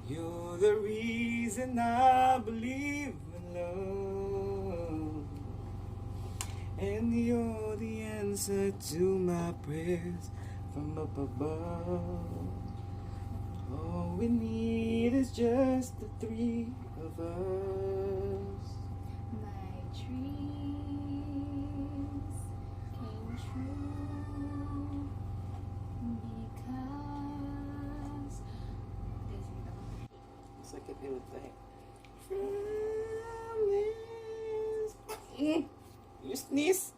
You're the reason I believe in love, and you're the answer to my prayers from up above. All we need is just the three of us. My dreams came true because It's like a little thing. From this. You sneeze.